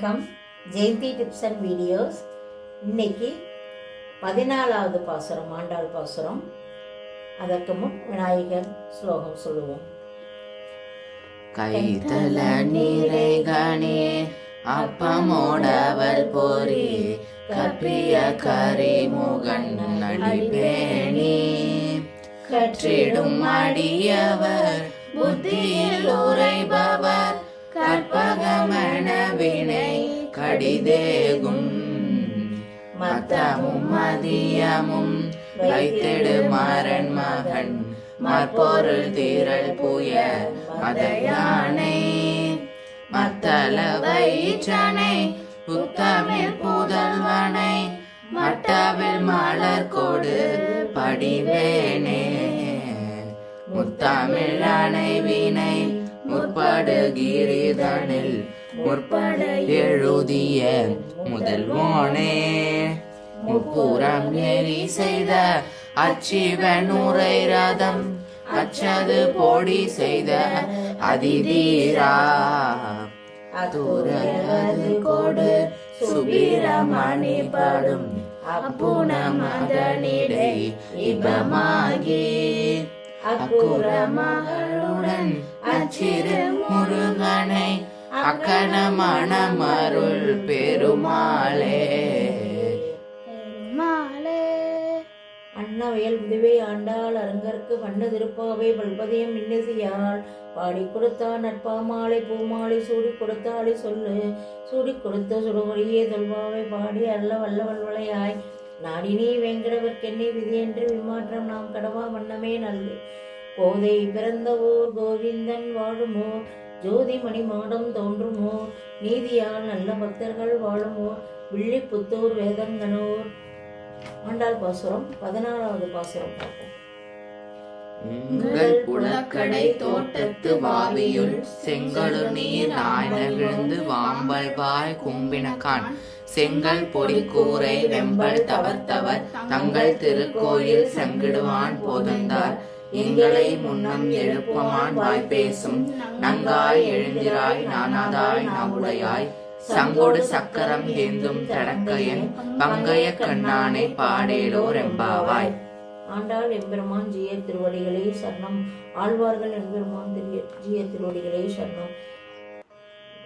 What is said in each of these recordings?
வணக்கம். Jayanthi tips and videos. இன்னைக்கு 14வது பாசுரம், ஆண்டாள் பாசுரம். அதற்கு முன் விநாயகர் ஸ்லோகம் சொல்லுவோம். கைத்தல நீரைகனே அப்பமோடவள் போரி கப்பிய கரிமுகன் நடிப்பேணி கற்றிடும் அடியவர் புத்தியில் உரைபவர் கற்பகமன வினை கடிதேகும் மத்தமும் மதியமும் வைத்திடு மாறன் மகன் மற்பொருள் தீரல் புய மதையானை மத்தள வயிற்றனை புத்தமிழ் புதல்வனை மட்டவில் மலர் கொடு படிவேனே முத்தமிழ் அணைவினை முற்படுகிரிதனில் முற்பட எழுதிய முதல்வோனே முப்புறம் எரி செய்த அச்சிவன் உரை ரதம் அச்சது போடி செய்த அதிதீரா துறது கொடு சுபிரமணி படும் அப்புன மதனிடை இபமாகி அக்குற மகளுடன் அச்சிறு முருகனை அக்கன மணமருள் பெருமாளே. அன்னவயல் உதவே ஆண்டாள் அரங்கற்கு வண்ண திருப்பாவை பல்பதியம் இன்னிசையாள் பாடி கொடுத்தாள் நட்பாமாலை பூமாலை சூடி கொடுத்தாளை சொல்லு சூடி கொடுத்த சுடுகொடியே தொல்பாவை பாடி அல்ல வல்ல வல்வளையாய் நாடினே வேங்கடவர்க்கென்னை விதியென்று விமாற்றம் நாம் கடவா வண்ணமே நல்கு கோதை பிறந்தவோர் கோவிந்தன் வாழுமோர் ஜோதி மணி மாடம் தோன்றுமோர் நீதியால் நல்ல பக்தர்கள் வாழுமோர் வில்லிபுத்தூர் வேதங்கனோர். ஆண்டாள் பாசுரம் 14வது பாசுரம் பார்ப்போம். உங்கள் புலக்கடை தோட்டத்து வாவியுள் செங்கழு நீர் ஆய்ன விழுந்து வாம்பல் வாய் கும்பினகான் செங்கல் பொடி கூரை வெம்பல் தவர்த்தவர் தங்கள் திருக்கோயில் செங்கிடுவான் போதந்தார் எங்களை முன்னம் எழுப்பமான் வாய் பேசும் நங்காய் எழுந்திராய் நானாதாய் நாவுடையாய் சங்கோடு சக்கரம் ஏந்தும் தடக்கையன் பங்கைய கண்ணானை பாடேலோர் எம்பாவாய். ஆண்டாள் எம்பெருமான் ஜிய திருவடிகளே சரணம். ஆழ்வார்கள் எம்பெருமான் ஜிய திருவடிகளே சரணம்.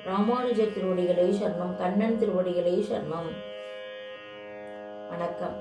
ராமானுஜர் திருவடிகளே சரணம். கண்ணன் திருவடிகளே சரணம். வணக்கம்.